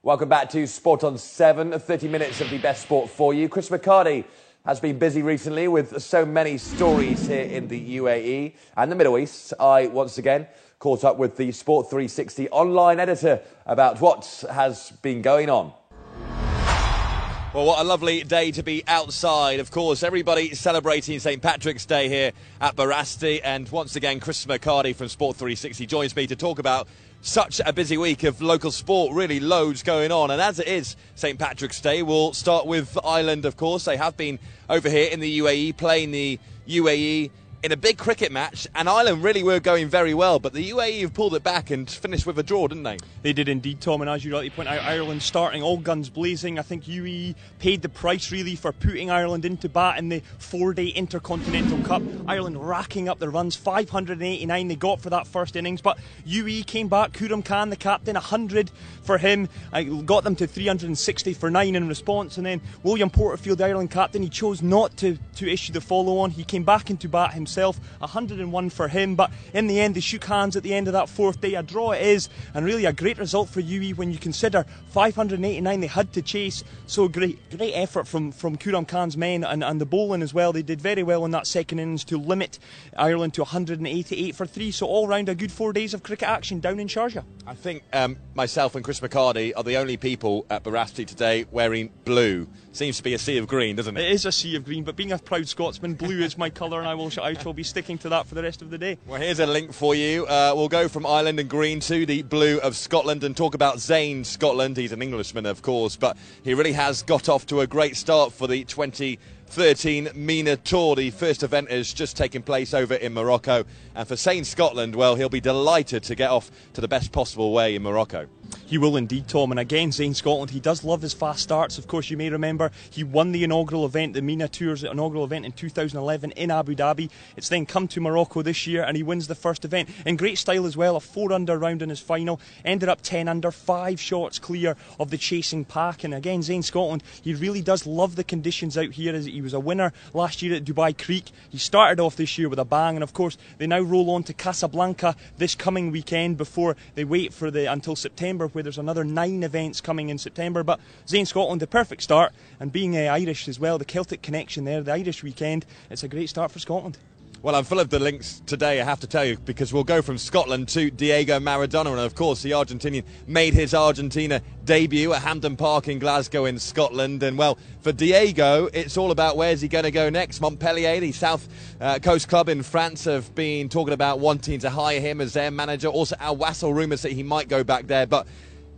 Welcome back to Sport on 7, 30 minutes of the best sport for you. Chris McCarty has been busy recently with so many stories here in the UAE and the Middle East. I, once again, caught up with the Sport 360 online editor about what has been going on. Well, what a lovely day to be outside. Of course, everybody celebrating St. Patrick's Day here at Barasti. And once again, Chris McCarty from Sport 360 joins me to talk about such a busy week of local sport, really loads going on. And as it is St. Patrick's Day, we'll start with Ireland, of course. They have been over here in the UAE, playing the UAE in a big cricket match, and Ireland really were going very well, but the UAE have pulled it back and finished with a draw, didn't they? They did indeed, Tom, and as you rightly point out, Ireland starting all guns blazing. I think UAE paid the price really for putting Ireland into bat in the 4-day Intercontinental Cup. Ireland racking up the runs, 589 they got for that first innings, but UAE came back. Khurram Khan, the captain, 100 for him, got them to 360 for 9 in response, and then William Porterfield, the Ireland captain, he chose not to issue the follow-on. He came back into bat himself, 101 for him, but in the end they shook hands at the end of that 4th day. A draw it is, and really a great result for UAE when you consider 589 they had to chase. So great effort from Khurram Khan's men and the bowling as well. They did very well in that second innings to limit Ireland to 188 for 3, so all round a good 4 days of cricket action down in Sharjah. I think myself and Chris McCarty are the only people at Barasti today wearing blue. Seems to be a sea of green, doesn't it? It is a sea of green, but being a proud Scotsman, blue is my colour, and I shall be sticking to that for the rest of the day. Well, here's a link for you. We'll go from Ireland and green to the blue of Scotland and talk about Zane Scotland. He's an Englishman, of course, but he really has got off to a great start for the 2013 MENA Tour. The first event has just taken place over in Morocco, and for Zane Scotland, well, he'll be delighted to get off to the best possible way in Morocco. He will indeed, Tom, and again, Zane Scotland, he does love his fast starts. Of course, you may remember he won the inaugural event, the MENA Tour's inaugural event in 2011 in Abu Dhabi. It's then come to Morocco this year, and he wins the first event in great style as well. A 4-under round in his final, ended up 10 under, 5 shots clear of the chasing pack. And again, Zane Scotland, he really does love the conditions out here. As he was a winner last year at Dubai Creek. He started off this year with a bang, and of course they now roll on to Casablanca this coming weekend before they wait for until September, where there's another 9 events coming in September. But Zane Scotland, the perfect start, and being Irish as well, the Celtic connection there, the Irish weekend, it's a great start for Scotland. Well, I'm full of the links today, I have to tell you, because we'll go from Scotland to Diego Maradona, and of course the Argentinian made his Argentina debut at Hampden Park in Glasgow in Scotland. And well, for Diego, it's all about where's he going to go next. Montpellier, the South Coast club in France, have been talking about wanting to hire him as their manager. Also, Al Wassel rumours that he might go back there, but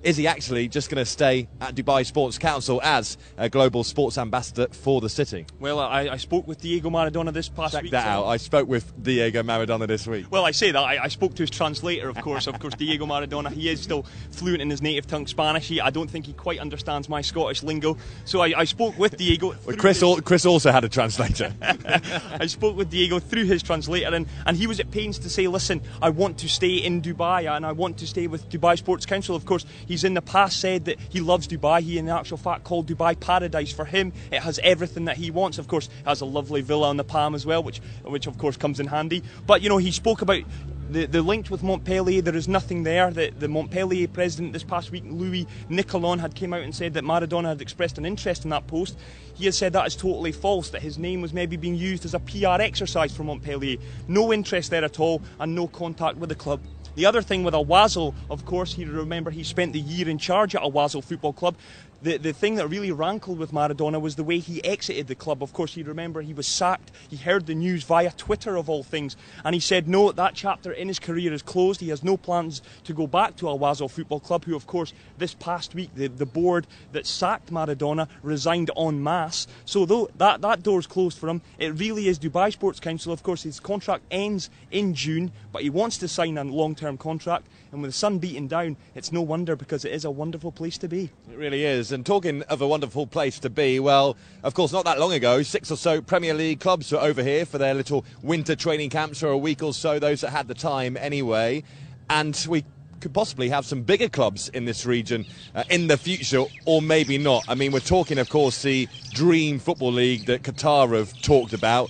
is he actually just going to stay at Dubai Sports Council as a global sports ambassador for the city? Well, I spoke with Diego Maradona this past week. Check that out. I spoke with Diego Maradona this week. Well, I say that. I spoke to his translator, of course. Diego Maradona, he is still fluent in his native tongue, Spanish. I don't think he quite understands my Scottish lingo. So I spoke with Diego. Well, Chris also had a translator. I spoke with Diego through his translator, and he was at pains to say, listen, I want to stay in Dubai, and I want to stay with Dubai Sports Council. Of course, he's in the past said that he loves Dubai. He, in actual fact, called Dubai paradise. For him, it has everything that he wants. Of course, it has a lovely villa on the Palm as well, which of course comes in handy. But you know, he spoke about the link with Montpellier. There is nothing there. The Montpellier president this past week, Louis Nicolon, had came out and said that Maradona had expressed an interest in that post. He has said that is totally false, that his name was maybe being used as a PR exercise for Montpellier. No interest there at all, and no contact with the club. The other thing with Al Wassel, of course, he spent the year in charge at Al Wassel Football Club. The thing that really rankled with Maradona was the way he exited the club. Of course, you remember he was sacked. He heard the news via Twitter, of all things, and he said no, that chapter in his career is closed. He has no plans to go back to Al Wassel Football Club, who, of course, this past week the board that sacked Maradona resigned en masse. So though that door's closed for him, it really is Dubai Sports Council. Of course, his contract ends in June, but he wants to sign a long-term contract, and with the sun beating down, it's no wonder, because it is a wonderful place to be. It really is. And talking of a wonderful place to be, well, of course, not that long ago, 6 or so Premier League clubs were over here for their little winter training camps for a week or so, those that had the time anyway. And we could possibly have some bigger clubs in this region in the future, or maybe not. I mean, we're talking, of course, the Dream Football League that Qatar have talked about.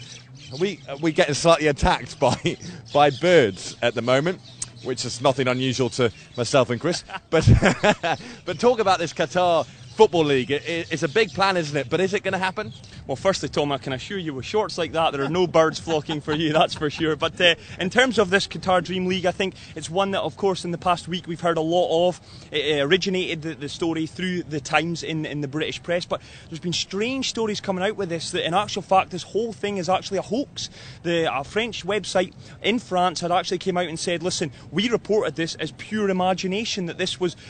We're getting slightly attacked by birds at the moment. which is nothing unusual to myself and Chris. But but talk about this Qatar Football League. It's a big plan, isn't it? But is it going to happen? Well, firstly, Tom, I can assure you with shorts like that, there are no birds flocking for you, that's for sure. But in terms of this Qatar Dream League, I think it's one that, of course, in the past week we've heard a lot of. It originated the story through the Times in the British press, but there's been strange stories coming out with this, that in actual fact this whole thing is actually a hoax. A French website in France had actually came out and said, listen, we reported this as pure imagination, that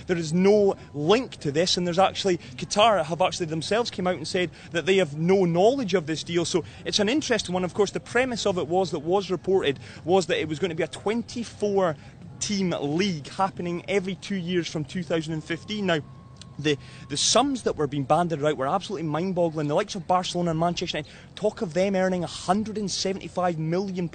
there is no link to this, and there's actually, Qatar have actually themselves came out and said that they have no knowledge of this deal. So it's an interesting one. Of course, the premise of it was reported was that it was going to be a 24 team league happening every 2 years from 2015. Now, the sums that were being banded out were absolutely mind-boggling. The likes of Barcelona and Manchester United talk of them earning £175 million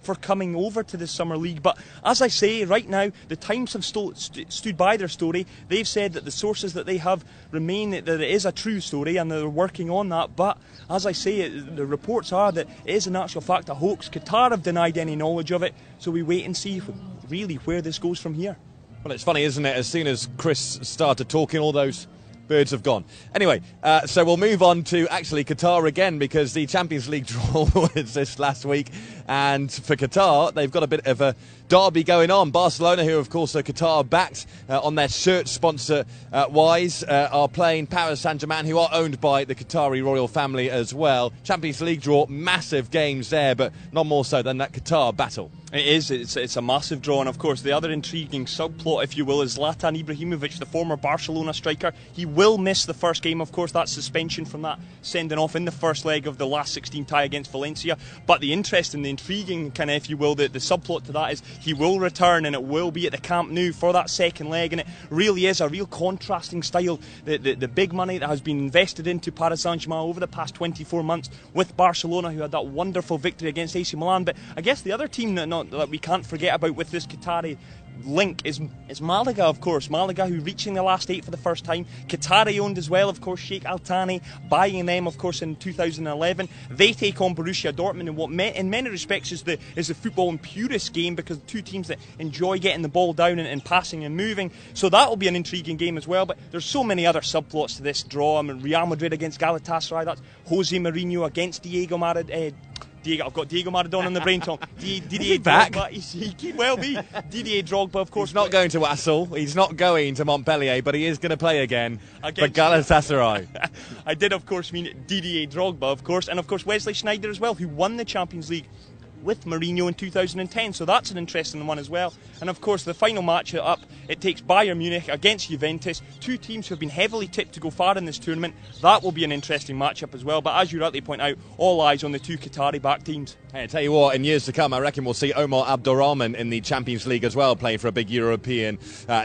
for coming over to the Summer League. But as I say, right now, the Times have stood by their story. They've said that the sources that they have remain that it is a true story and they're working on that. But as I say, the reports are that it is in actual fact a hoax. Qatar have denied any knowledge of it. So we wait and see really where this goes from here. Well, it's funny, isn't it? As soon as Chris started talking, all those birds have gone. Anyway, so we'll move on to actually Qatar again, because the Champions League draw was this last week. And for Qatar, they've got a bit of a derby going on. Barcelona, who of course are Qatar-backed on their shirt sponsor-wise, are playing Paris Saint-Germain, who are owned by the Qatari royal family as well. Champions League draw, massive games there, but not more so than that Qatar battle. It is. It's a massive draw, and of course the other intriguing subplot, if you will, is Zlatan Ibrahimovic, the former Barcelona striker. He will miss the first game, of course, that suspension from that sending off in the first leg of the last 16 tie against Valencia. But the interesting, the intriguing kind of, if you will, the subplot to that is he will return, and it will be at the Camp Nou for that second leg, and it really is a real contrasting style. The big money that has been invested into Paris Saint-Germain over the past 24 months with Barcelona, who had that wonderful victory against AC Milan. But I guess the other team that we can't forget about with this Qatari link is Malaga, of course. Malaga, who reaching the last 8 for the first time. Qatari owned as well, of course. Sheikh Al Thani buying them, of course, in 2011. They take on Borussia Dortmund in what in many respects is the football and purist game, because two teams that enjoy getting the ball down and passing and moving. So that will be an intriguing game as well. But there's so many other subplots to this draw. I mean, Real Madrid against Galatasaray. That's Jose Mourinho against Diego Maradona. I've got Diego Maradona on the brain, Tom. Didier Drogba. He could well be. Didier Drogba, of course. He's not going to Assel. He's not going to Montpellier, but he is going to play again for Galatasaray. I did, of course, mean Didier Drogba, of course. And, of course, Wesley Sneijder as well, who won the Champions League with Mourinho in 2010, so that's an interesting one as well. And of course the final match up, it takes Bayern Munich against Juventus, two teams who have been heavily tipped to go far in this tournament. That will be an interesting matchup as well, but as you rightly point out, all eyes on the two Qatari-backed teams. Hey, I tell you what, in years to come, I reckon we'll see Omar Abdurrahman in the Champions League as well, playing for a big European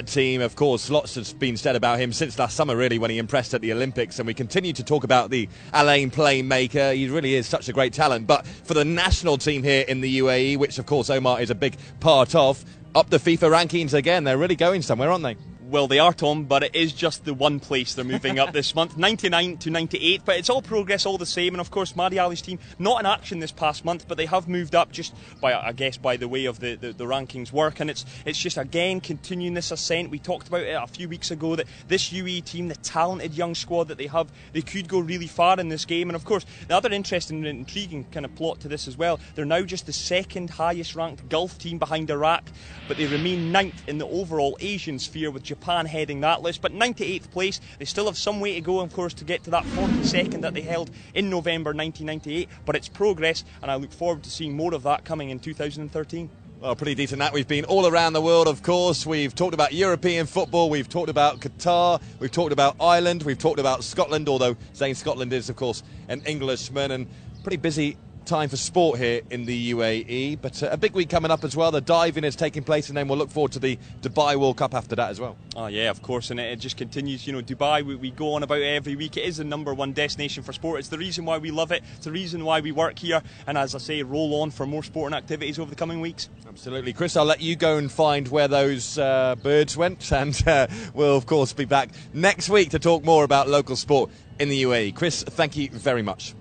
team. Of course, lots has been said about him since last summer, really, when he impressed at the Olympics, and we continue to talk about the Alain playmaker. He really is such a great talent. But for the national team here in the UAE, which of course Omar is a big part of, up the FIFA rankings again. They're really going somewhere, aren't they? Well, they are, Tom, but it is just the one place they're moving up this month, 99 to 98, but it's all progress all the same. And of course, Madi Ali's team, not in action this past month, but they have moved up just by, I guess, by the way of the rankings work. And it's just, again, continuing this ascent. We talked about it a few weeks ago, that this UAE team, the talented young squad that they have, they could go really far in this game. And of course, the other interesting and intriguing kind of plot to this as well, they're now just the second highest ranked Gulf team behind Iraq, but they remain 9th in the overall Asian sphere, with Japan heading that list. But 98th place, they still have some way to go, of course, to get to that 42nd that they held in November 1998, but it's progress, and I look forward to seeing more of that coming in 2013. Well, pretty decent that. We've been all around the world, of course. We've talked about European football, we've talked about Qatar, we've talked about Ireland, we've talked about Scotland, although saying Scotland is, of course, an Englishman, and pretty busy time for sport here in the UAE, but a big week coming up as well. The diving is taking place, and then we'll look forward to the Dubai World Cup after that as well. Oh yeah, of course, and it just continues. You know, Dubai, we go on about it every week. It is the #1 destination for sport. It's the reason why we love it. It's the reason why we work here, and as I say, roll on for more sporting activities over the coming weeks. Absolutely. Chris, I'll let you go and find where those birds went, and we'll of course be back next week to talk more about local sport in the UAE. Chris, thank you very much.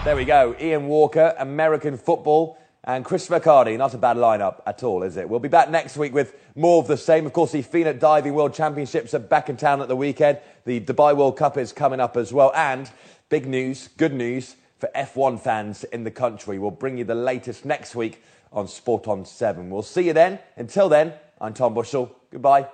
There we go, Ian Walker, American football and Chris McHardy. Not a bad lineup at all, is it? We'll be back next week with more of the same. Of course, the FINA Diving World Championships are back in town at the weekend. The Dubai World Cup is coming up as well. And big news, good news for F1 fans in the country. We'll bring you the latest next week on Sport on 7. We'll see you then. Until then, I'm Tom Bushell. Goodbye.